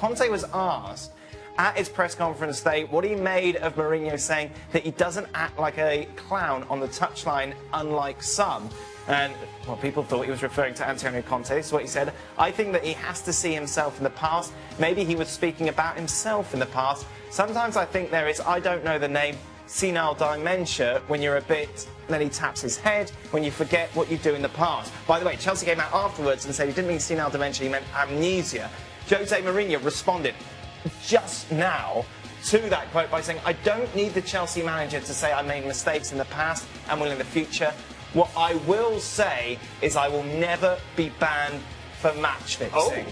Conte was asked at his press conference today what he made of Mourinho saying that he doesn't act like a clown on the touchline, unlike some. And, well, people thought he was referring to Antonio Conte. So what he said, I think that he has to see himself in the past. Maybe he was speaking about himself in the past. Sometimes I think there is, I don't know the name, senile dementia, when you're a bit, then he taps his head, when you forget what you do in the past. By the way, Chelsea came out afterwards and said he didn't mean senile dementia, he meant amnesia. Jose Mourinho responded just now to that quote by saying, I don't need the Chelsea manager to say I made mistakes in the past and will in the future. What I will say is I will never be banned for match fixing.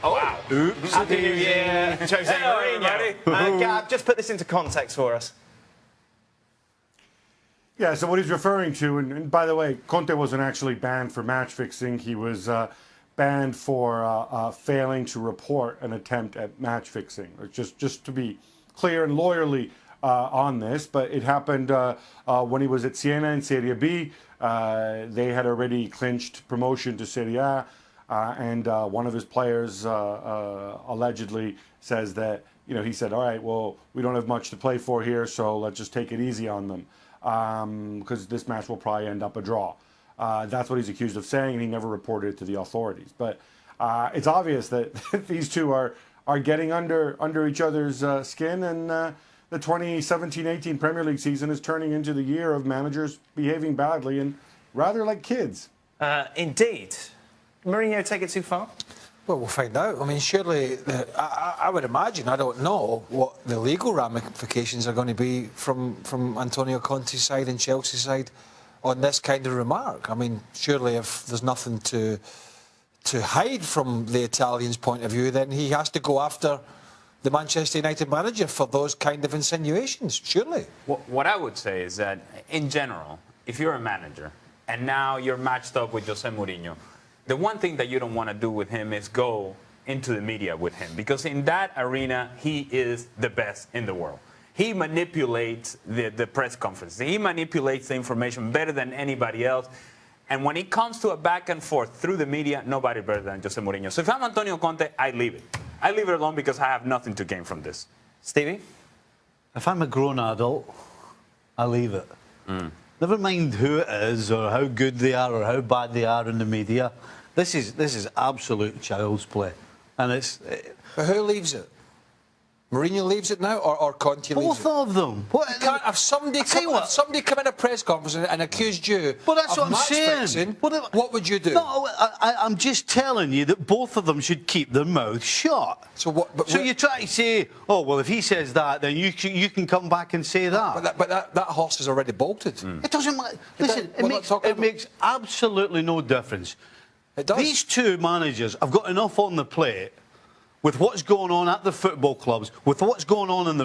Oh, wow. Oops. Happy New Year, Jose Mourinho. Gab, just put this into context for us. Yeah, so what he's referring to, and by the way, Conte wasn't actually banned for match fixing. He was banned for failing to report an attempt at match fixing. Just to be clear and lawyerly on this, but it happened when he was at Siena in Serie B. They had already clinched promotion to Serie A, and one of his players allegedly says that, he said, all right, well, we don't have much to play for here, so let's just take it easy on them, because this match will probably end up a draw. That's what he's accused of saying, and he never reported it to the authorities. But it's obvious that these two are getting under each other's skin, and the 2017-18 Premier League season is turning into the year of managers behaving badly and rather like kids. Indeed. Mourinho take it too far? Well, we'll find out. I mean, surely, I would imagine, I don't know what the legal ramifications are going to be from Antonio Conte's side and Chelsea's side on this kind of remark. I mean, surely if there's nothing to hide from the Italians' point of view, then he has to go after the Manchester United manager for those kind of insinuations, surely. What I would say is that, in general, if you're a manager and now you're matched up with Jose Mourinho, the one thing that you don't want to do with him is go into the media with him, because in that arena, he is the best in the world. He manipulates the press conferences. He manipulates the information better than anybody else. And when it comes to a back and forth through the media, nobody better than Jose Mourinho. So if I'm Antonio Conte, I leave it. I leave it alone because I have nothing to gain from this. Stevie? If I'm a grown adult, I leave it. Never mind who it is or how good they are or how bad they are in the media. This is absolute child's play. And But who leaves it? Mourinho leaves it now, or Conte leaves it? Both of them. If somebody come in a press conference and accused you of match fixing, what would you do? No, I'm just telling you that both of them should keep their mouths shut. So you try to say, oh, well, if he says that, then you can come back and say that. But that horse is already bolted. It doesn't matter. Listen, it makes absolutely no difference. It does. These two managers have got enough on the plate with what's going on at the football clubs, with what's going on on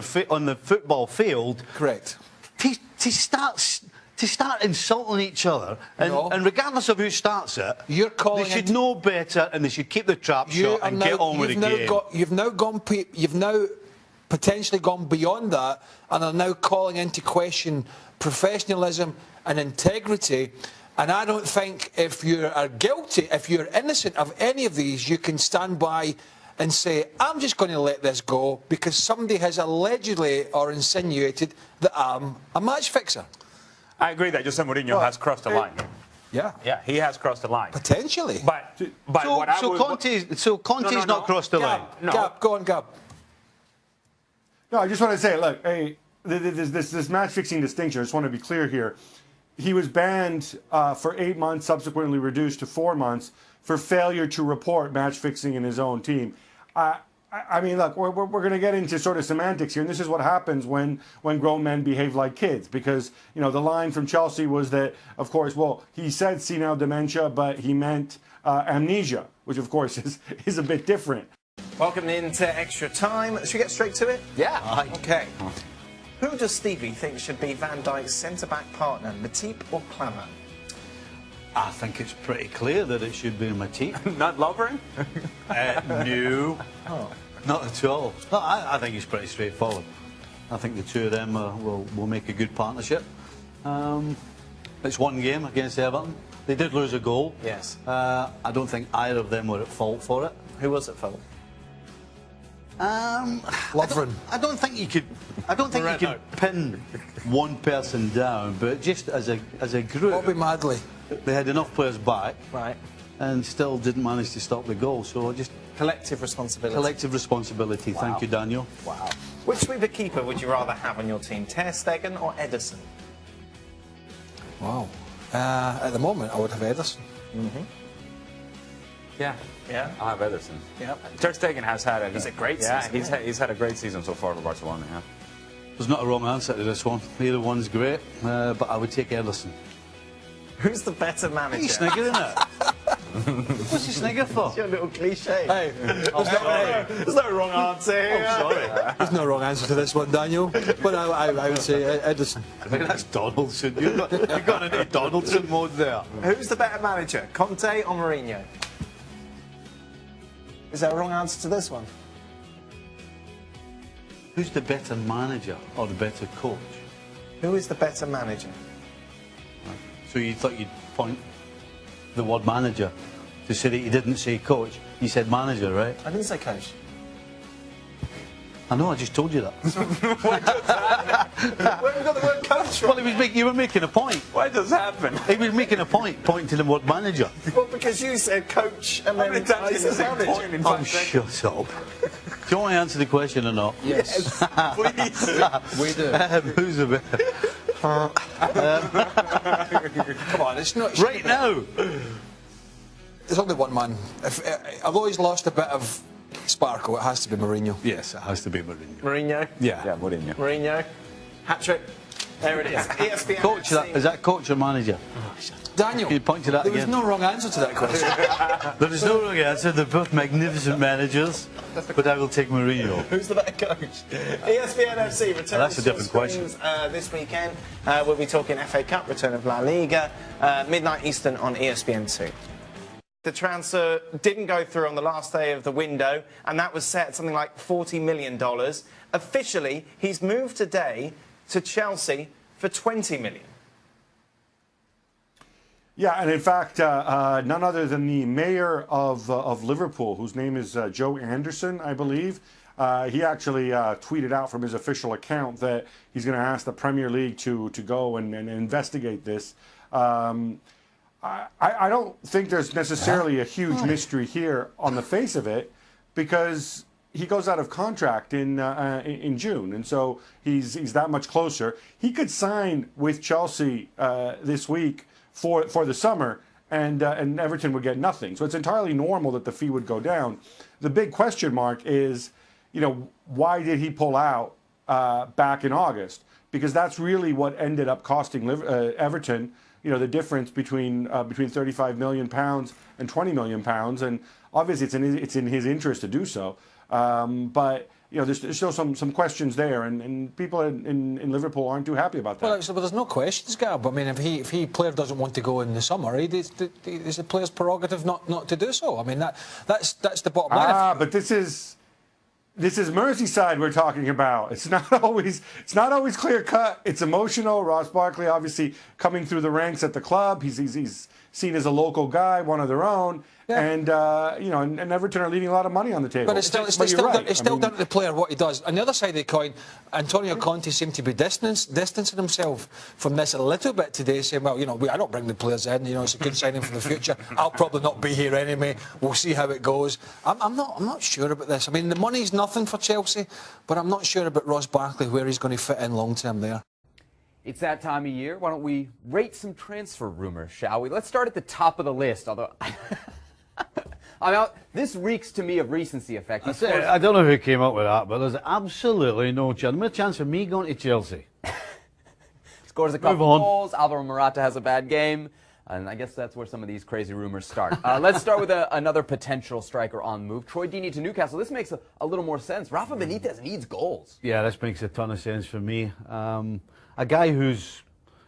the football field. Correct. To start insulting each other, and regardless of who starts it, they should know better, and they should keep the trap shut and get on with the game. You've now potentially gone beyond that, and are now calling into question professionalism and integrity. And I don't think if you are guilty, if you're innocent of any of these, you can stand by and say, I'm just going to let this go because somebody has allegedly or insinuated that I'm a match fixer. I agree that Jose Mourinho has crossed the line. Yeah. Yeah, he has crossed the line. Potentially. So Conte's not crossed the line? No. Gab, go on, Gab. No, I just want to say, look, hey, this match-fixing distinction, I just want to be clear here. He was banned for 8 months, subsequently reduced to 4 months, for failure to report match-fixing in his own team. I mean, look, we're going to get into sort of semantics here, and this is what happens when grown men behave like kids, because, the line from Chelsea was that, of course, well, he said senile dementia, but he meant amnesia, which, of course, is a bit different. Welcome into Extra Time. Should we get straight to it? Yeah. Okay. Who does Stevie think should be Van Dijk's centre-back partner, Matip or Klammer? I think it's pretty clear that it should be Matip. Not Lovren? No. Oh. Not at all. No, I think it's pretty straightforward. I think the two of them will make a good partnership. It's one game against Everton. They did lose a goal. Yes. I don't think either of them were at fault for it. Who was at fault? Lovren. I don't think you could. I don't think you could pin one person down, but just as a group, Bobby Madley. they had enough players back, Right. and still didn't manage to stop the goal. So just Collective responsibility. collective responsibility. Thank you, Daniel. Wow. Which sweeper keeper would you rather have on your team, Ter Stegen or Ederson? Wow. At the moment, I would have Ederson. Yeah. Yeah. I'll have Ederson. Yeah. Ter Stegen has had a He's a great yeah, season, he's had a great season so far for Barcelona. Yeah. There's not a wrong answer to this one. Either one's great, but I would take Ederson. Who's the better manager? You sniggering it? What's you snigger for? Your little cliche. Hey, There's no wrong answer here. Sorry. there's no wrong answer to this one, Daniel. But I would say Ederson. I think that's Donaldson. You've got into Donaldson mode there. Who's the better manager, Conte or Mourinho? Is there a wrong answer to this one? Who's the better manager or the better coach? Who is the better manager? So you thought you'd point the word manager to say that you didn't say coach. You said manager, right? I didn't say coach. I know, I just told you that. Where have we got the word coach from? Well, you were making a point. Why does this happen? He was making a point, pointing to the word manager. Well, because you said coach and How then many times I can you said say manager. point in Oh, 5 seconds? shut up. Do you want to answer the question or not? Yes. Please. We do. Who's the better? Come on, it's not. Right now. There's only one man. Although he's lost a bit of sparkle, it has to be Mourinho. Yes, it has to be Mourinho. Mourinho. Yeah. Yeah, Mourinho. Mourinho. Hat-trick. There it is. ESPN. Coach, is that coach or manager? Daniel, Can you point to that there was again? no wrong answer to that question. There is no wrong answer. They're both magnificent managers, but I will take Mourinho. Who's the better coach? ESPN FC returns That's a to different question. screens, this weekend. We'll be talking FA Cup, return of La Liga, midnight Eastern on ESPN2. The transfer didn't go through on the last day of the window, and that was set at something like $40 million. Officially, he's moved today to Chelsea for $20 million. Yeah, and in fact, none other than the mayor of Liverpool, whose name is Joe Anderson, I believe, he actually tweeted out from his official account that he's going to ask the Premier League to go and investigate this. I don't think there's necessarily a huge mystery here on the face of it, because he goes out of contract in June, and so he's that much closer. He could sign with Chelsea this week for the summer, and Everton would get nothing. So it's entirely normal that the fee would go down. The big question mark is, why did he pull out back in August? Because that's really what ended up costing Everton, the difference between £35 million and £20 million, and obviously it's in his interest to do so. But there's still some questions there, and people in Liverpool aren't too happy about that. Well, but there's no questions, Gab. I mean, if he player doesn't want to go in the summer, it's the player's prerogative not to do so. I mean, that's the bottom line. But this is Merseyside we're talking about. It's not always clear cut. It's emotional. Ross Barkley obviously coming through the ranks at the club. He's seen as a local guy, one of their own. Yeah. And and Everton are leaving a lot of money on the table. But it's still down to the player what he does. On the other side of the coin, Antonio Conte seemed to be distancing himself from this a little bit today, saying, "Well, I don't bring the players in. It's a good signing for the future. I'll probably not be here anyway. We'll see how it goes." I'm not sure about this. I mean, the money's nothing for Chelsea, but I'm not sure about Ross Barkley where he's going to fit in long term there. It's that time of year. Why don't we rate some transfer rumors, shall we? Let's start at the top of the list, although this reeks to me of recency effect. I don't know who came up with that, but there's absolutely no chance. No chance of me going to Chelsea. Scores a couple goals. Alvaro Morata has a bad game. And I guess that's where some of these crazy rumors start. Let's start with another potential striker on the move. Troy Deeney to Newcastle. This makes a little more sense. Rafa Benitez needs goals. Yeah, this makes a ton of sense for me. A guy who's,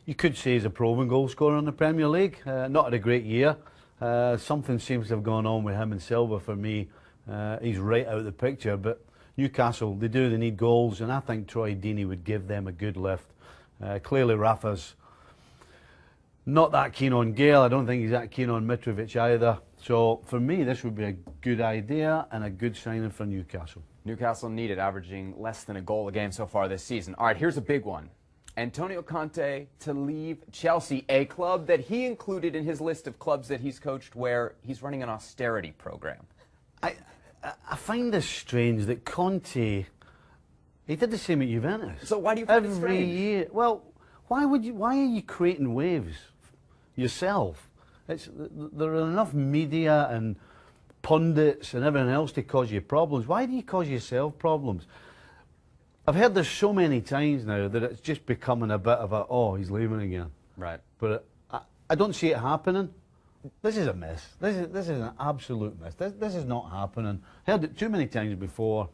you could say, is a proven goal scorer in the Premier League. Not had a great year. Something seems to have gone on with him and Silva for me. He's right out of the picture. But Newcastle, they need goals, and I think Troy Deeney would give them a good lift. Clearly, Rafa's not that keen on Gale. I don't think he's that keen on Mitrovic either. So for me, this would be a good idea and a good signing for Newcastle. Newcastle needed, averaging less than a goal a game so far this season. All right, here's a big one. Antonio Conte to leave Chelsea, a club that he included in his list of clubs that he's coached where he's running an austerity program. I find this strange that Conte, he did the same at Juventus. So why do you find it Every strange? year. Well, why are you creating waves yourself? There are enough media and pundits and everything else to cause you problems. Why do you cause yourself problems? I've heard this so many times now that it's just becoming a bit of a, oh, he's leaving again. Right. But I don't see it happening. This is a miss. This is an absolute miss. This is not happening. Heard it too many times before.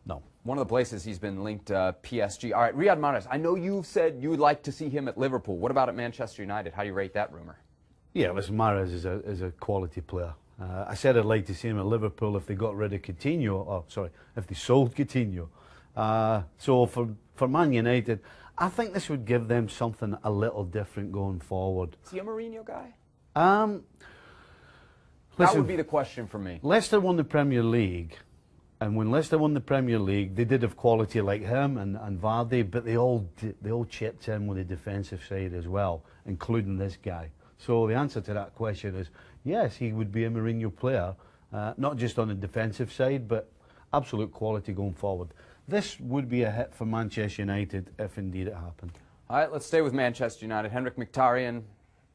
No. One of the places he's been linked to PSG. All right, Riyad Mahrez, I know you've said you would like to see him at Liverpool. What about at Manchester United? How do you rate that rumor? Yeah, listen, Mahrez is a quality player. I said I'd like to see him at Liverpool if they got rid of Coutinho, or sorry, if they sold Coutinho. So for Man United, I think this would give them something a little different going forward. Is he a Mourinho guy? Listen, That would be the question for me. Leicester won the Premier League, and when Leicester won the Premier League, they did have quality like him and Vardy, but they all chipped in with the defensive side as well, including this guy. So the answer to that question is yes, he would be a Mourinho player, not just on the defensive side, but absolute quality going forward. This would be a hit for Manchester United if indeed it happened. All right, let's stay with Manchester United. Henrik Mkhitaryan,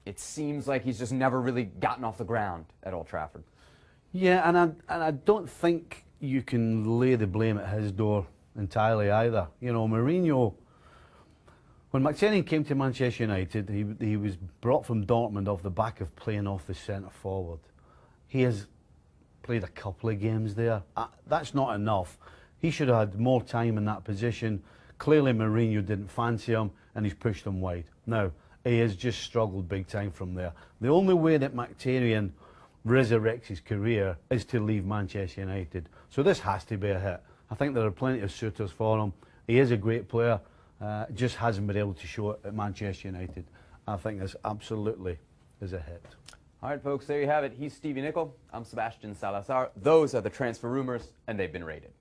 it seems like he's just never really gotten off the ground at Old Trafford. Yeah, and I don't think you can lay the blame at his door entirely either. You know, Mourinho, when Mkhitaryan came to Manchester United, he was brought from Dortmund off the back of playing off the centre forward. He has played a couple of games there. That's not enough. He should have had more time in that position. Clearly Mourinho didn't fancy him and he's pushed him wide. Now, he has just struggled big time from there. The only way that Mkhitaryan resurrects his career is to leave Manchester United. So this has to be a hit. I think there are plenty of suitors for him. He is a great player, just hasn't been able to show it at Manchester United. I think this absolutely is a hit. All right, folks, there you have it. He's Stevie Nicol. I'm Sebastian Salazar. Those are the transfer rumors, and they've been rated.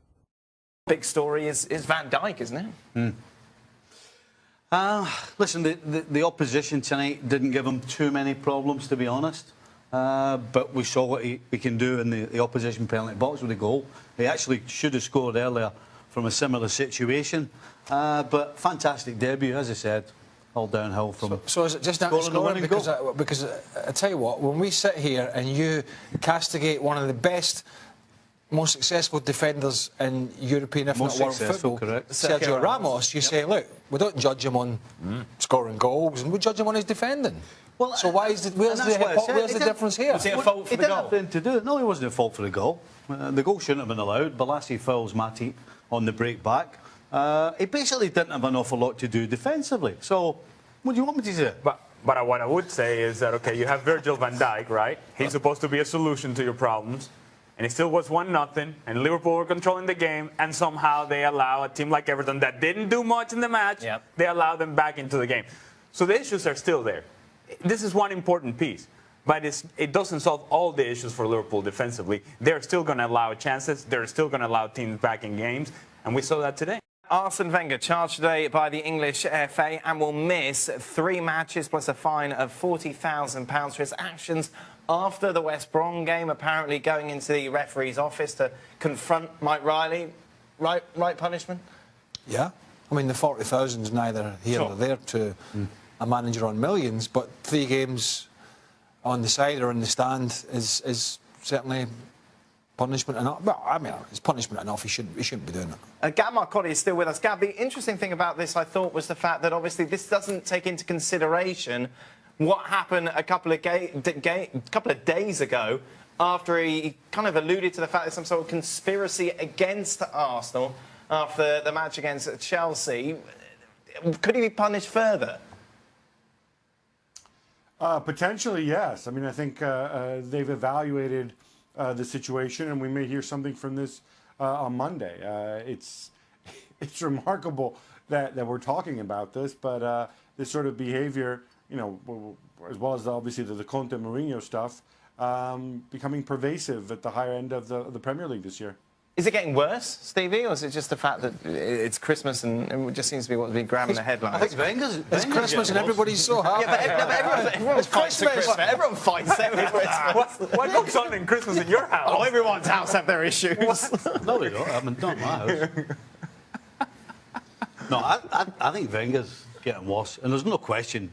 Big story is Van Dijk, isn't it? Listen, the opposition tonight didn't give him too many problems, to be honest. But we saw what he can do in the opposition penalty box with a goal. He actually should have scored earlier from a similar situation. But fantastic debut, as I said. All downhill from. So is it just not scoring? Because I tell you what, when we sit here and you castigate one of the best, most successful defenders in European, if not world football, correct. Sergio Ramos, you say, look, we don't judge him on scoring goals, and we judge him on his defending. Well, so where's the difference here? Was it a fault for the didn't goal? have anything to do. No, he wasn't at fault for the goal. The goal shouldn't have been allowed. Balassi fouls Matip on the break back. He basically didn't have an awful lot to do defensively. So, what do you want me to say? But what I would say is that, okay, you have Virgil van Dijk, right? He's supposed to be a solution to your problems. And it still was 1-0, and Liverpool were controlling the game, and somehow they allow a team like Everton that didn't do much in the match, they allow them back into the game. So the issues are still there. This is one important piece, but it doesn't solve all the issues for Liverpool defensively. They're still going to allow chances. They're still going to allow teams back in games, and we saw that today. Arsene Wenger charged today by the English FA and will miss 3 matches plus a fine of £40,000 for his actions after the West Brom game, apparently going into the referee's office to confront Mike Riley. Right punishment? Yeah. I mean, the 40,000 is neither here nor there to a manager on millions, but 3 games on the side or in the stand is certainly punishment enough. Well, I mean, it's punishment enough. He shouldn't be doing it. Gab Marcotti is still with us. Gab, the interesting thing about this, I thought, was the fact that obviously this doesn't take into consideration what happened a couple of days ago after he kind of alluded to the fact there's some sort of conspiracy against Arsenal after the match against Chelsea. Could he be punished further? Potentially, yes. I mean, I think they've evaluated the situation, and we may hear something from this on Monday. It's remarkable that we're talking about this, but this sort of behavior, you know, as well as obviously the Conte Mourinho stuff, becoming pervasive at the higher end of the Premier League this year. Is it getting worse, Stevie, or is it just the fact that it's Christmas and it just seems to be what's been grabbing the headlines? I think Wenger's It's Christmas and everybody's so happy. Everyone fights at Christmas. Everyone fights every Christmas. What goes on in Christmas in your house? Oh, everyone's house have their issues. No, they don't. I mean, not my house. No, I think Wenger's getting worse, and there's no question.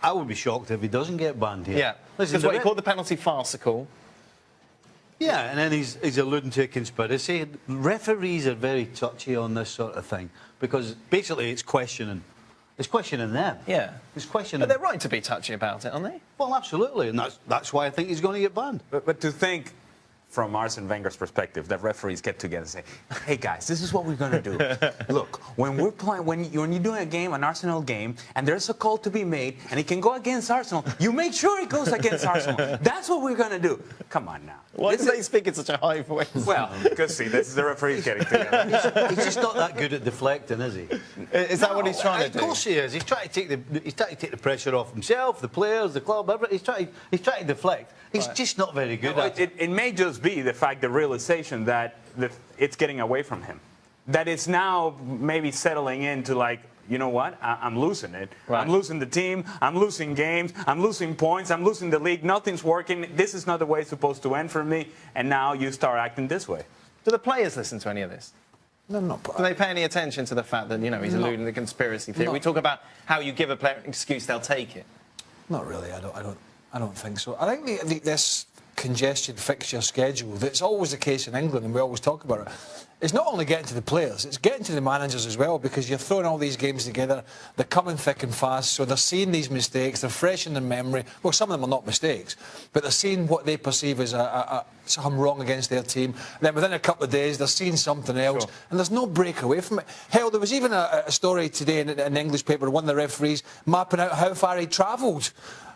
I would be shocked if he doesn't get banned here. Yeah, Listen, that's what he called the penalty farcical. Yeah, and then he's alluding to a conspiracy. Referees are very touchy on this sort of thing because basically it's questioning them. Yeah, It's questioning. but they're right to be touchy about it, aren't they? Well, absolutely, and that's why I think he's going to get banned. But to think from Arsene Wenger's perspective that referees get together and say, hey guys, this is what we're going to do. Look, when we're playing, when you're doing a game, an Arsenal game, and there's a call to be made, and it can go against Arsenal, you make sure it goes against Arsenal. That's what we're going to do. Come on now. Why do they speak in such a high voice? Well, because see, this is the referees getting together. He's just not that good at deflecting, is he? Is that what he's trying to do? Of course he is. He's trying to take the pressure off himself, the players, the club. He's trying to deflect. He's just not very good at it. It may just be the realization that it's getting away from him. That it's now maybe settling into like, you know what, I'm losing it. Right. I'm losing the team, I'm losing games, I'm losing points, I'm losing the league, nothing's working, this is not the way it's supposed to end for me, and now you start acting this way. Do the players listen to any of this? No, no. Do they pay any attention to the fact that, you know, he's alluding to the conspiracy theory? No. We talk about how you give a player an excuse, they'll take it. Not really. I don't think so. I think this congested fixture schedule, that's always the case in England, and we always talk about it. It's not only getting to the players, it's getting to the managers as well, because you're throwing all these games together, they're coming thick and fast, so they're seeing these mistakes, they're fresh in their memory. Well, some of them are not mistakes, but they're seeing what they perceive as something wrong against their team. And then within a couple of days, they're seeing something else, and there's no break away from it. Hell, there was even a story today in an English paper, one of the referees mapping out how far he travelled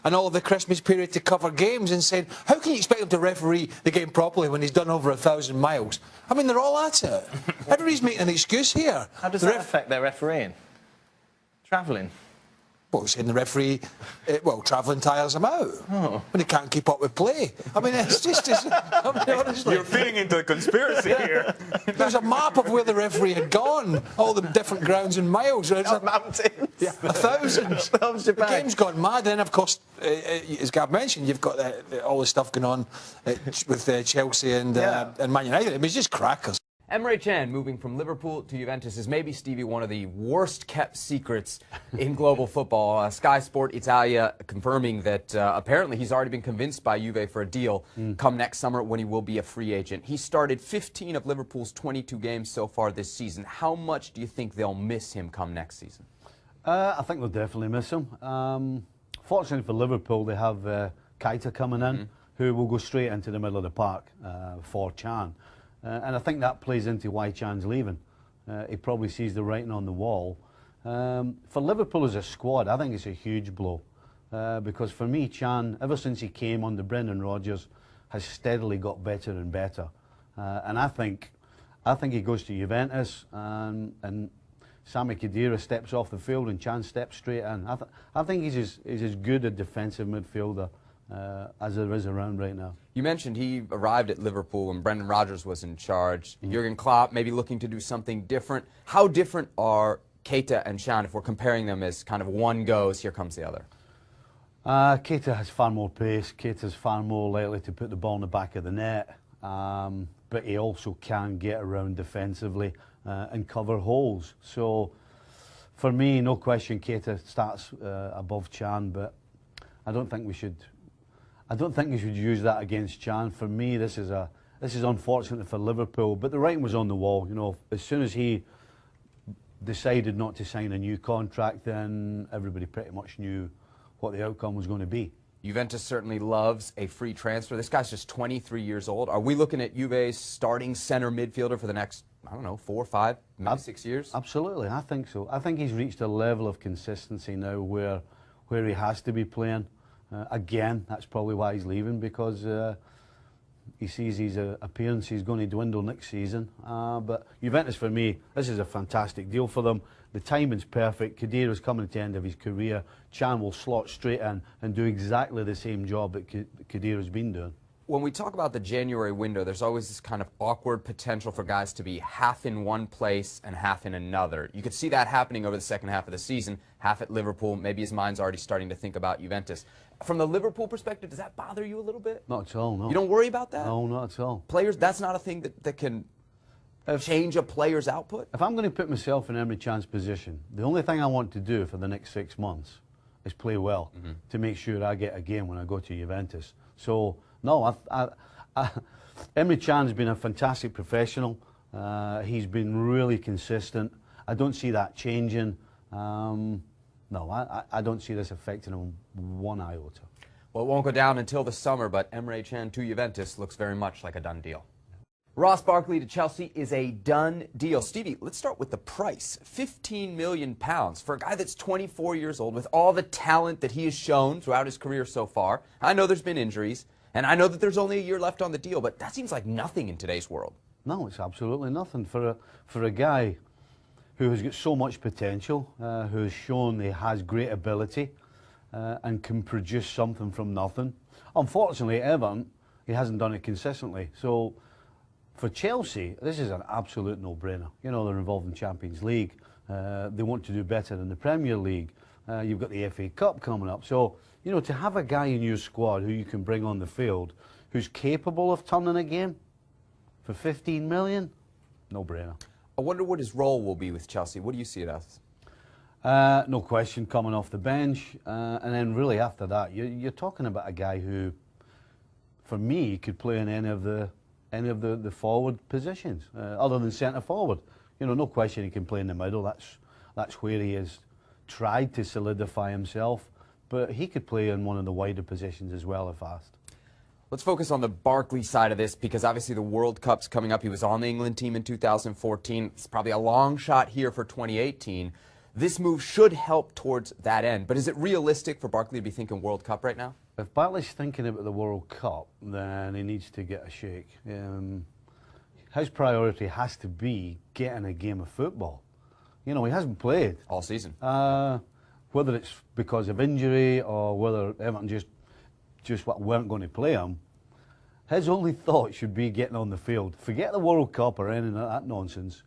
and all of the Christmas period to cover games and saying, how can you expect him to referee the game properly when he's done over 1,000 miles? I mean, they're all at it. Everybody's making an excuse here. How does that affect their refereeing? Travelling? Well, saying the referee, travelling tires him out when he can't keep up with play. I mean, it's just, honestly. You're feeding into the conspiracy here. There's a map of where the referee had gone, all the different grounds and miles. Mountains. Yeah, 1,000. The game's gone mad. Then, of course, as Gav mentioned, you've got all the stuff going on with Chelsea and Man United. I mean, it's just crackers. Emre Can moving from Liverpool to Juventus is maybe, Stevie, one of the worst kept secrets in global football. Sky Sport Italia confirming that apparently he's already been convinced by Juve for a deal come next summer when he will be a free agent. He started 15 of Liverpool's 22 games so far this season. How much do you think they'll miss him come next season? I think they'll definitely miss him. Fortunately for Liverpool, they have Keita coming in, who will go straight into the middle of the park for Can. And I think that plays into why Chan's leaving. He probably sees the writing on the wall. For Liverpool as a squad, I think it's a huge blow. Because for me, Can, ever since he came under Brendan Rodgers, has steadily got better and better. And I think he goes to Juventus and Sami Khedira steps off the field and Can steps straight in. I think he's as good a defensive midfielder as there is around right now. You mentioned he arrived at Liverpool when Brendan Rodgers was in charge. Jurgen Klopp maybe looking to do something different. How different are Keita and Can if we're comparing them as kind of one goes, here comes the other? Keita has far more pace. Keita's far more likely to put the ball in the back of the net. But he also can get around defensively and cover holes. So for me, no question, Keita starts above Can, but I don't think we should use that against Can. For me, this is unfortunate for Liverpool, but the writing was on the wall. You know, as soon as he decided not to sign a new contract, then everybody pretty much knew what the outcome was going to be. Juventus certainly loves a free transfer. This guy's just 23 years old. Are we looking at Juve's starting center midfielder for the next, 4, 5, maybe 6 years? Absolutely, I think so. I think he's reached a level of consistency now where he has to be playing. Again, that's probably why he's leaving, because he sees his appearance is going to dwindle next season. But Juventus, for me, this is a fantastic deal for them. The timing's perfect. Khedira's coming to the end of his career. Can will slot straight in and do exactly the same job that Khedira's been doing. when we talk about the January window, there's always this kind of awkward potential for guys to be half in one place and half in another. You could see that happening over the second half of the season, half at Liverpool. Maybe his mind's already starting to think about Juventus. From the Liverpool perspective, does that bother you a little bit? Not at all, no. You don't worry about that? No, not at all. Players, that's not a thing that can change a player's output? If I'm going to put myself in Emre Can's position, the only thing I want to do for the next 6 months is play well to make sure I get a game when I go to Juventus. So, no, Emre Can's been a fantastic professional. He's been really consistent. I don't see that changing. No, I don't see this affecting him one iota. Well, it won't go down until the summer, but Emre Can to Juventus looks very much like a done deal. Ross Barkley to Chelsea is a done deal. Stevie, let's start with the price. £15 million for a guy that's 24 years old with all the talent that he has shown throughout his career so far. I know there's been injuries, and I know that there's only a year left on the deal, but that seems like nothing in today's world. No, it's absolutely nothing for a guy who has got so much potential, who has shown he has great ability and can produce something from nothing. Unfortunately, at Everton, he hasn't done it consistently. So for Chelsea, this is an absolute no-brainer. You know, they're involved in Champions League. They want to do better in the Premier League. You've got the FA Cup coming up. So, you know, to have a guy in your squad who you can bring on the field who's capable of turning a game for 15 million, no-brainer. I wonder what his role will be with Chelsea. What do you see it as? No question, coming off the bench. And then really after that, you're talking about a guy who, for me, could play in any of the forward positions, other than centre forward. You know, no question he can play in the middle. That's where he has tried to solidify himself. But he could play in one of the wider positions as well if asked. Let's focus on the Barkley side of this, because obviously the World Cup's coming up. He was on the England team in 2014. It's probably a long shot here for 2018. This move should help towards that end. But is it realistic for Barkley to be thinking World Cup right now? If Barkley's thinking about the World Cup, then he needs to get a shake. His priority has to be getting a game of football. You know, he hasn't played all season. Whether it's because of injury or whether Everton just weren't going to play him, his only thought should be getting on the field. Forget the World Cup or any of that nonsense.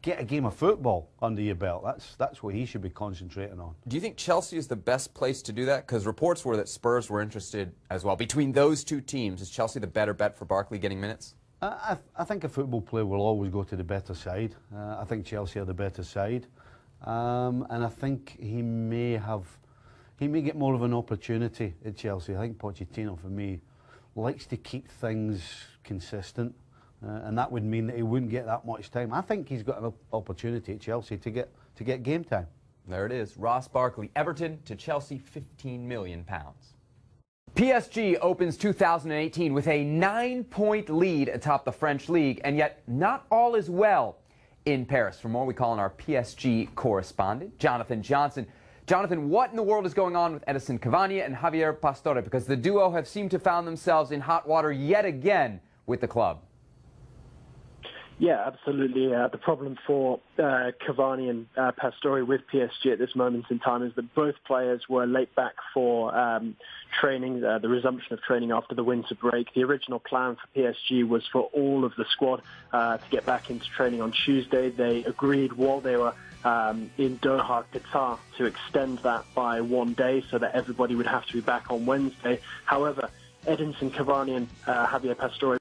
Get a game of football under your belt. That's what he should be concentrating on. Do you think Chelsea is the best place to do that? Because reports were that Spurs were interested as well. Between those two teams, is Chelsea the better bet for Barkley getting minutes? I think a football player will always go to the better side. I think Chelsea are the better side. And I think he may get more of an opportunity at Chelsea. I think Pochettino, for me, likes to keep things consistent. And that would mean that he wouldn't get that much time. I think he's got an opportunity at Chelsea to get game time. There it is. Ross Barkley, Everton to Chelsea, £15 million. PSG opens 2018 with a 9-point lead atop the French league, and yet not all is well in Paris. For more, we call on our PSG correspondent, Jonathan Johnson. Jonathan, what in the world is going on with Edinson Cavani and Javier Pastore? Because the duo have seemed to found themselves in hot water yet again with the club. Yeah, absolutely. The problem for Cavani and Pastore with PSG at this moment in time is that both players were late back for training, the resumption of training after the winter break. The original plan for PSG was for all of the squad to get back into training on Tuesday. They agreed while they were in Doha, Qatar, to extend that by 1 day so that everybody would have to be back on Wednesday. However, Edinson Cavani and Javier Pastore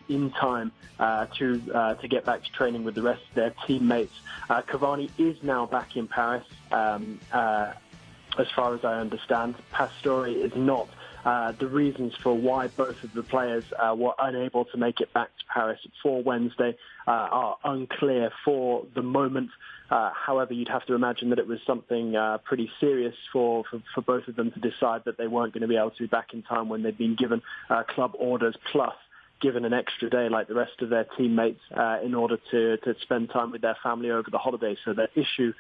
in time to get back to training with the rest of their teammates. Cavani is now back in Paris, as far as I understand. Pastore is not. The reasons for why both of the players were unable to make it back to Paris for Wednesday are unclear for the moment. However, you'd have to imagine that it was something pretty serious for both of them to decide that they weren't going to be able to be back in time when they'd been given club orders, plus given an extra day like the rest of their teammates in order to spend time with their family over the holidays. So the issue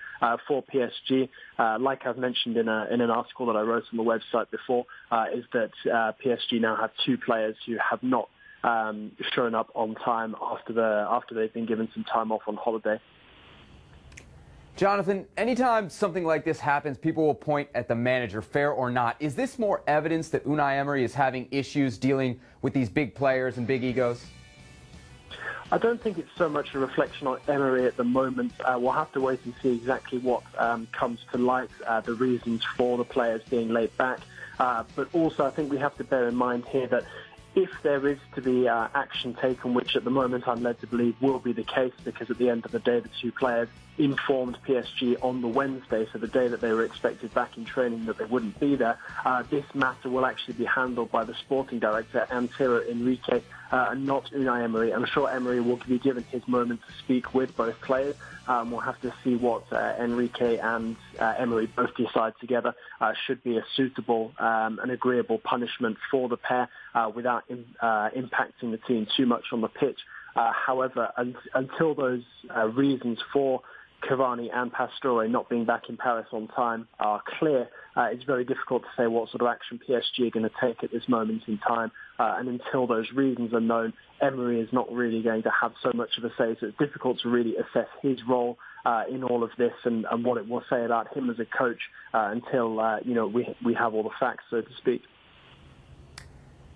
for PSG, like I've mentioned in an article that I wrote on the website before, is that PSG now have two players who have not shown up on time after they've been given some time off on holiday. Jonathan, anytime something like this happens, people will point at the manager, fair or not. Is this more evidence that Unai Emery is having issues dealing with these big players and big egos? I don't think it's so much a reflection on Emery at the moment. We'll have to wait and see exactly what comes to light, the reasons for the players being laid back. But also I think we have to bear in mind here that if there is to be action taken, which at the moment I'm led to believe will be the case, because at the end of the day the two players informed PSG on the Wednesday, so the day that they were expected back in training, that they wouldn't be there. This matter will actually be handled by the sporting director, Antero Enrique, and not Unai Emery. I'm sure Emery will be given his moment to speak with both players. We'll have to see what Enrique and Emery both decide together should be a suitable and agreeable punishment for the pair without impacting the team too much on the pitch. However, until those reasons for Cavani and Pastore not being back in Paris on time are clear, it's very difficult to say what sort of action PSG are going to take at this moment in time. And until those reasons are known, Emery is not really going to have so much of a say. So it's difficult to really assess his role in all of this and what it will say about him as a coach until we have all the facts, so to speak.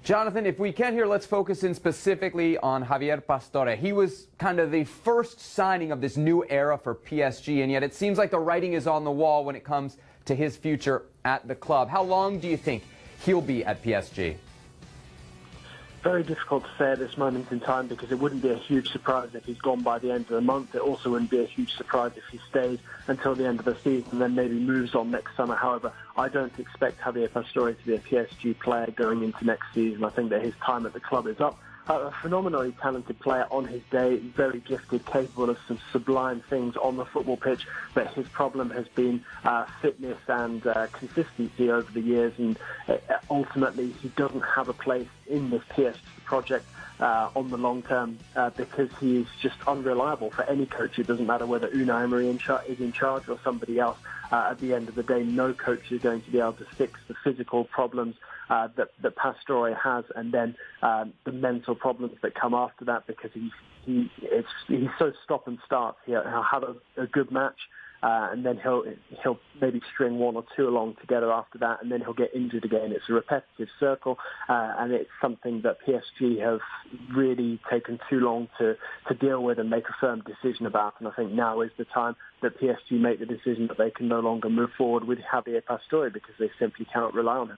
Jonathan, if we can here, let's focus in specifically on Javier Pastore. He was kind of the first signing of this new era for PSG, and yet it seems like the writing is on the wall when it comes to his future at the club. How long do you think he'll be at PSG? Very difficult to say at this moment in time, because it wouldn't be a huge surprise if he's gone by the end of the month. It also wouldn't be a huge surprise if he stays until the end of the season and then maybe moves on next summer. However, I don't expect Javier Pastore to be a PSG player going into next season. I think that his time at the club is up. A phenomenally talented player on his day, very gifted, capable of some sublime things on the football pitch, but his problem has been fitness and consistency over the years, and ultimately he doesn't have a place in this PSG project on the long term because he is just unreliable for any coach. It doesn't matter whether Unai Emery is in charge or somebody else. At the end of the day, no coach is going to be able to fix the physical problems that Pastore has, and then the mental problems that come after that, because he's so stop and start. He'll have a good match, and then he'll maybe string one or two along together after that, and then he'll get injured again. It's a repetitive circle, and it's something that PSG have really taken too long to deal with and make a firm decision about. And I think now is the time that PSG make the decision that they can no longer move forward with Javier Pastore, because they simply cannot rely on him.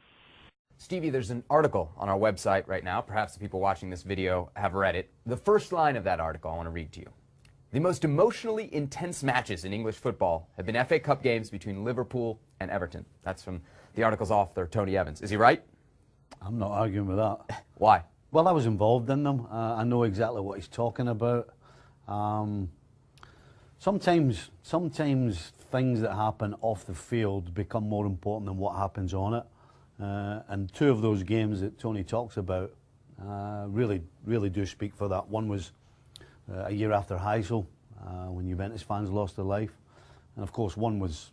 Stevie, there's an article on our website right now. Perhaps the people watching this video have read it. The first line of that article I want to read to you. The most emotionally intense matches in English football have been FA Cup games between Liverpool and Everton. That's from the article's author, Tony Evans. Is he right? I'm not arguing with that. Why? Well, I was involved in them. I know exactly what he's talking about. Sometimes things that happen off the field become more important than what happens on it. And two of those games that Tony talks about really do speak for that. One was a year after Heysel, when Juventus fans lost their life. And of course, one was,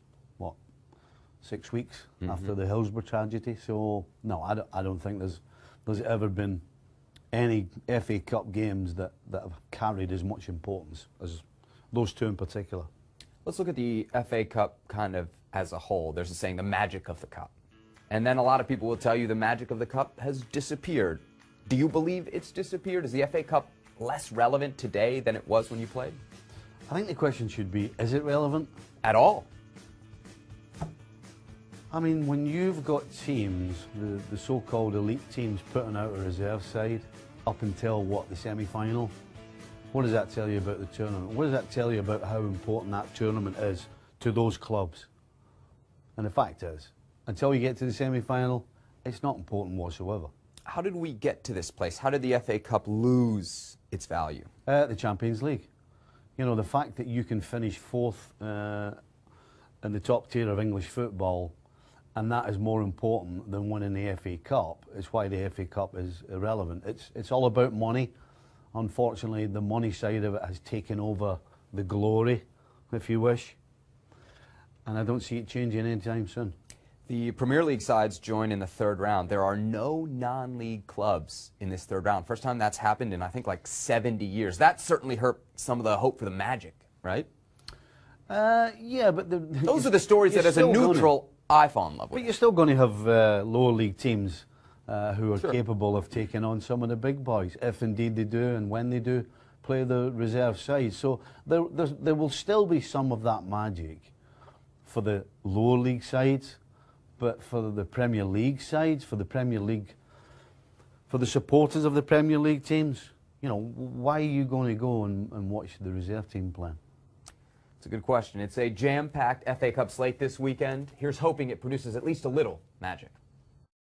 6 weeks after the Hillsborough tragedy. So, no, I don't think there's ever been any FA Cup games that have carried as much importance as those two in particular. Let's look at the FA Cup kind of as a whole. There's a saying, the magic of the cup. And then a lot of people will tell you the magic of the cup has disappeared. Do you believe it's disappeared? Is the FA Cup less relevant today than it was when you played? I think the question should be, is it relevant? At all? I mean, when you've got teams, the so-called elite teams, putting out a reserve side up until, the semi-final, what does that tell you about the tournament? What does that tell you about how important that tournament is to those clubs? And the fact is, until you get to the semi-final, it's not important whatsoever. How did we get to this place? How did the FA Cup lose its value? The Champions League. You know, the fact that you can finish fourth in the top tier of English football, and that is more important than winning the FA Cup, is why the FA Cup is irrelevant. It's all about money. Unfortunately, the money side of it has taken over the glory, if you wish. And I don't see it changing anytime soon. The Premier League sides join in the third round. There are no non-league clubs in this third round. First time that's happened in, I think, like 70 years. That certainly hurt some of the hope for the magic, right? Yeah, but Those are the stories you're that, as a still gonna- neutral, I fall in love But with. you're still going to have lower league teams who are Sure. capable of taking on some of the big boys, if indeed they do, and when they do play the reserve side. So there will still be some of that magic for the lower league sides, but for the Premier League sides, for the Premier League, for the supporters of the Premier League teams, you know, why are you going to go and watch the reserve team play? It's a good question. It's a jam-packed FA Cup slate this weekend. Here's hoping it produces at least a little magic.